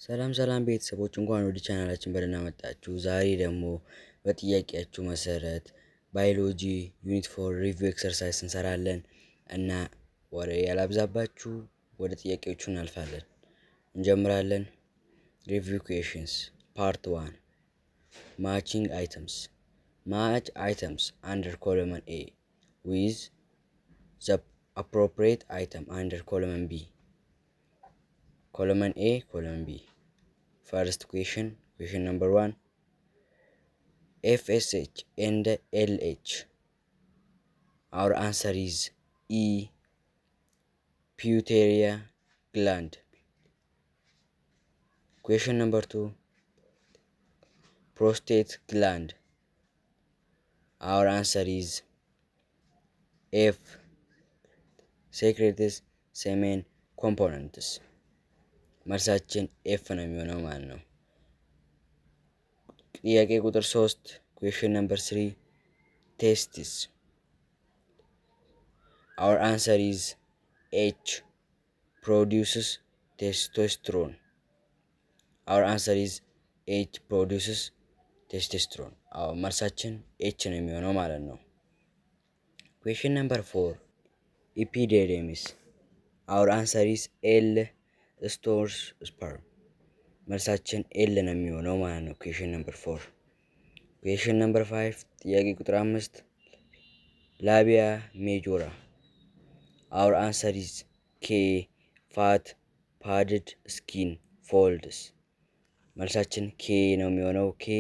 ሰላም ቤተሰቦች እንኳን ወደ ቻናላችን በደህና መጣችሁ። ዛሬ ደግሞ በጥያቄያችሁ መሰረት ባዮሎጂ ዩኒት 4 ሪቪው ኤክሰርሳይዝ እንሰራለን እና ወሬ ያላብዛባችሁ ወደ ጥያቄዎቹ እናልፋለን። እንጀምራለን። ሪቪው ኩዌሽንስ ፓርት 1 ማቺንግ አይተምስ match items under column A with the appropriate item under column B. Column A, column B. First question number 1. FSH and LH. Our answer is E. Pituitary gland. Question number 2. Prostate gland. Our answer is F. Secretes semen components. መልሳችን ኤፍ ነው የሚሆነው ማለት ነው። ጥያቄ ቁጥር 3 question number 3 testis. Our answer is H. produces testosterone. Our answer is H. produces testosterone. መልሳችን ኤች ነው የሚሆነው ማለት ነው። question number 4 epididymis. Our answer is L. stores sperm. መልሳችን ኤል ነው የሚሆነው ማለት ነው። question number 4 question number 5 ጥያቄ ቁጥር 5 ላቢያ ሜጆራ. Our answer is K. fat padded skin folds. መልሳችን ኬ ነው የሚሆነው። ኬ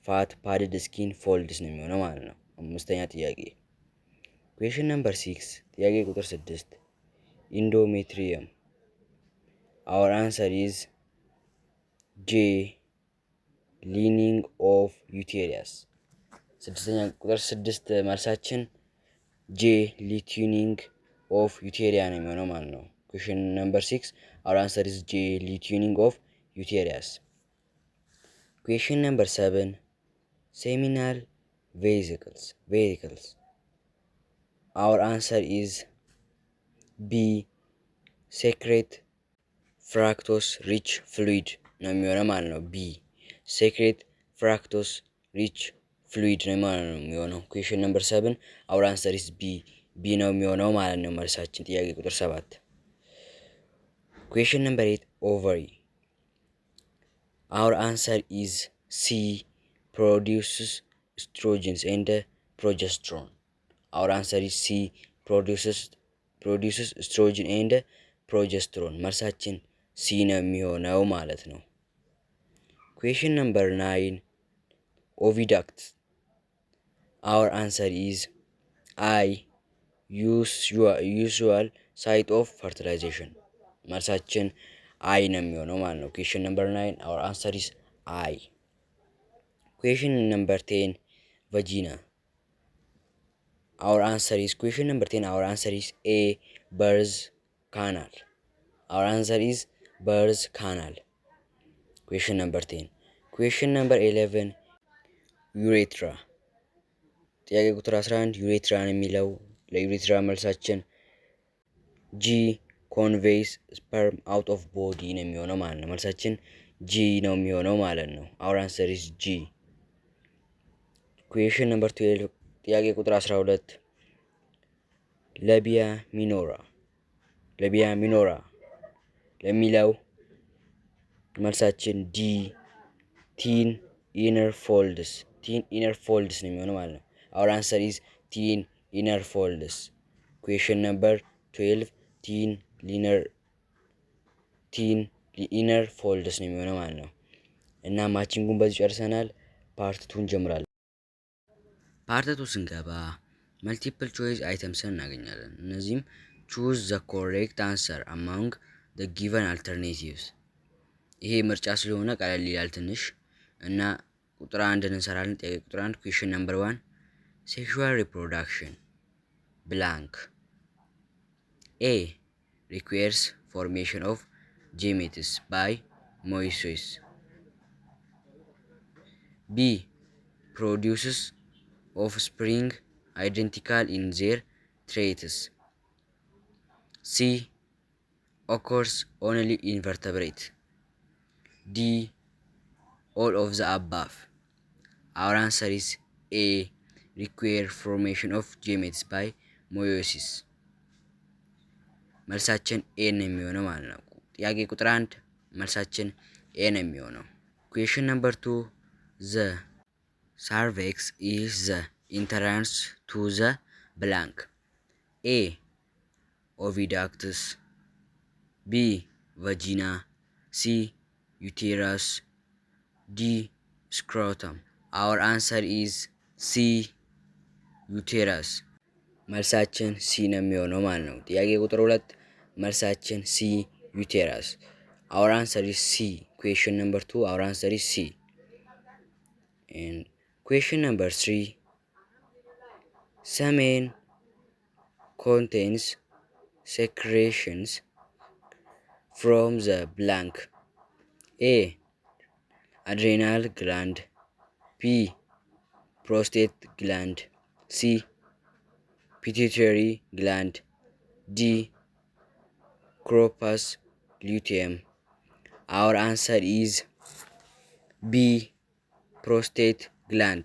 ፋት ፓድድ ስኪን ፎልድስ ነው የሚሆነው ማለት ነው። አምስተኛ ጥያቄ question number 6 ጥያቄ ቁጥር 6 ኢንዶሜትሪየም. Our answer is J. lining of uterus. ስድስተኛ ቁጥር 6 መልሳችን J. lining of uteria ነው የሚሆነው ማለት ነው። question number 6 our answer is J. lining of uterus. question number 7 seminal vesicles. Our answer is B. secrete fructose rich fluid ነው የሚሆነው ማለት ነው። ቢ secrete fructose rich fluid ነው ማለት ነው የሚሆነው። question number 7 our answer is B ነው የሚሆነው ማለት ነው መልሳችን ጥያቄ ቁጥር 7 question number 8 ovary. Our answer is C. produces estrogens and progesterone. Our answer is C. produces estrogen and progesterone. መልሳችን ሲ ነው የሚሆነው ማለት ነው። question number 9 oviduct. Our answer is I. usual site of fertilization. መልሳችን አይ ነው የሚሆነው ማለት ነው። question number 9 our answer is I. question number 10 vagina. Our answer is question number 10 our answer is A. birth canal. Our answer is birth canal. question number 10 question number 11 urethra. ጥያቄ ቁጥር 11 ዩሬትራ ነው የሚለው ለዩሬትራ መልሳችን G. conveys sperm out of body ነው የሚሆነው ማለት ነው። መልሳችን G ነው የሚሆነው ማለት ነው። our answer is G. question number 12 ጥያቄ ቁጥር 12 ለቢያ ሚኖራ ለሚለው መልሳችን ዲ ቲን ኢነር ፎልድስ ነው የሚሆነው ማለት ነው። our answer is ቲን ኢነር ፎልድስ. question number 12 ቲን ኢነር ፎልድስ ነው የሚሆነው ማለት ነው። እና ማቺንጉን በዚህ ጨርሰናል። ፓርት 2 እንጀምራለን። ፓርት 2 ስንገባ መልቲፕል ቾይስ አይተምስን እናገኛለን። እነዚህም ቹዝ ዘ ኮሬክት አንሰር አማንግ ዘ ጊቨን አልተርኔቲቭስ። ይሄ ምርጫ ስለሆነ ቀለል ይላል ትንሽ እና ቁጥር 1 እንሰራለን። ጥያቄ ቁጥር 1 question number 1 sexual reproduction blank. A. requires formation of gametes by meiosis. B. produces offspring identical in their traits. C. occurs only in vertebrate. D. All of the above. Our answer is A. Require formation of gametes by meiosis. መልሳችን ኤ ነው የሚሆነው ማለት ነው። ጥያቄ ቁጥር 1 መልሳችን ኤ ነው የሚሆነው። Question number 2 the cervix is the entrance to the blank. A. Oviductus. B. Vagina. C. Uterus. D. Scrotum. Our answer is C. Uterus. መልሳችን ሲ ነው የሚሆነው ማለት ነው። ጥያቄ ቁጥር 2 መልሳችን ሲ uterus. Our answer is C. Question number 2 our answer is C. And question number 3 semen contains secretions from the blank. A. Adrenal gland. B. Prostate gland. C. Pituitary gland. D. Corpus luteum. Our answer is B. Prostate gland.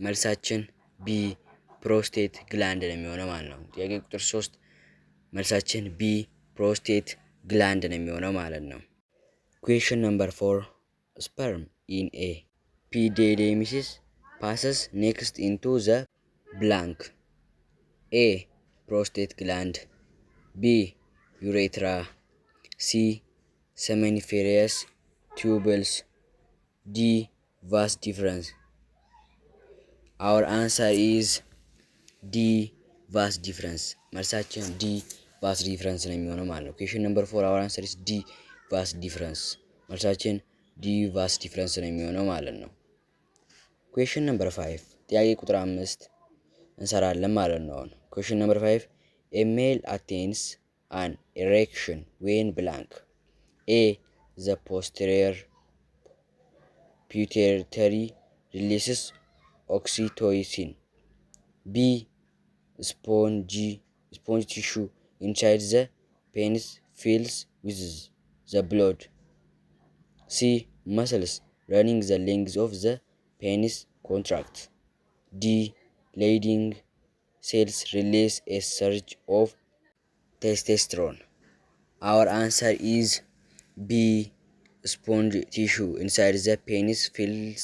መልሳችን B. Prostate gland ነው የሚሆነው ማለት ነው። ጥያቄ ቁጥር 3 መልሳችን B. Prostate gland ነው የሚሆነው ማለት ነው። Question number 4 sperm in a epididymis passes next into the blank. A. Prostate gland. B. Urethra. C. Seminiferous tubules. D. Vas deferens. Our answer is D. Vas deferens. መልሳችን D. Vas deferens ነው የሚሆነው ማለት ነው። Question number 4 our answer is D. Vas deferens. መልሳችን D. Vas deferens ነው የሚሆነው ማለት ነው። Question number 5 ጥያቄ ቁጥር 5 እንሰራለን ማለት ነው። አሁን Question number 5 a male attains an erection when blank. A. The posterior pituitary releases oxytocin. B. Spongy tissue inside the penis fills with the blood. C. Muscles running the length of the penis contract. D. Leydig cells release a surge of testosterone. Our answer is B. Spongy tissue inside the penis fills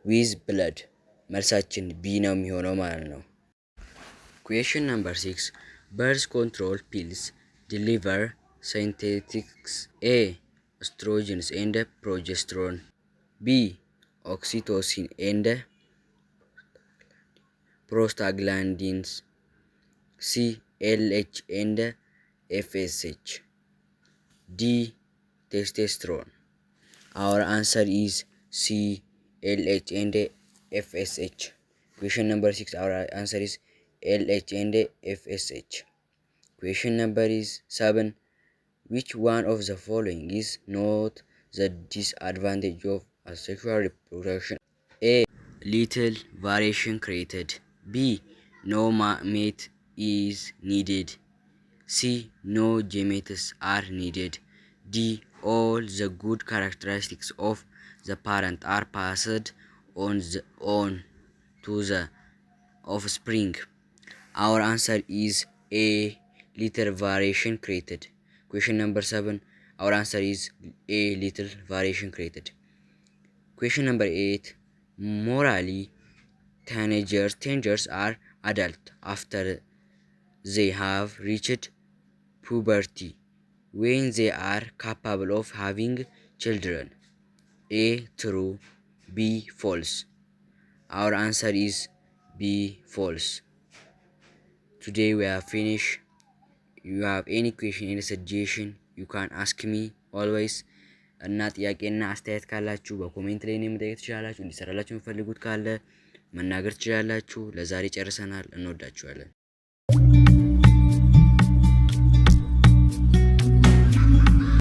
with blood. መልሳችን B ነው የሚሆነው ማለት ነው። Question number 6 birth control pills deliver synthetics. A. Estrogens and progesterone. B. Oxytocin and prostaglandins. C. LH and FSH. D. Testosterone. Our answer is C. LH and FSH. Question number 6 our answer is LH and FSH. Question number 7 which one of the following is not the disadvantage of asexual reproduction? A. Little variation created. B. No mate is needed. C. No gametes are needed. D. All the good characteristics of the parent are passed on to the offspring. Our answer is A. Little variation created. Question number 7 our answer is A. Little variation created. Question number 8 morally teenagers are adult after they have reached puberty when they are capable of having children. A. True. B. False. Our answer is B. False. Today we have finished. You have any question, any suggestion, you can ask me always. እና ጥያቄና አስተያየት ካላችሁ በኮሜንት ላይ ነው መጠየቅ ትችላላችሁ። እንዲሰራላችሁ የምትፈልጉት ካለ መናገር ትችላላችሁ። ለዛሬ ጨርሰናል። እንወዳችኋለን።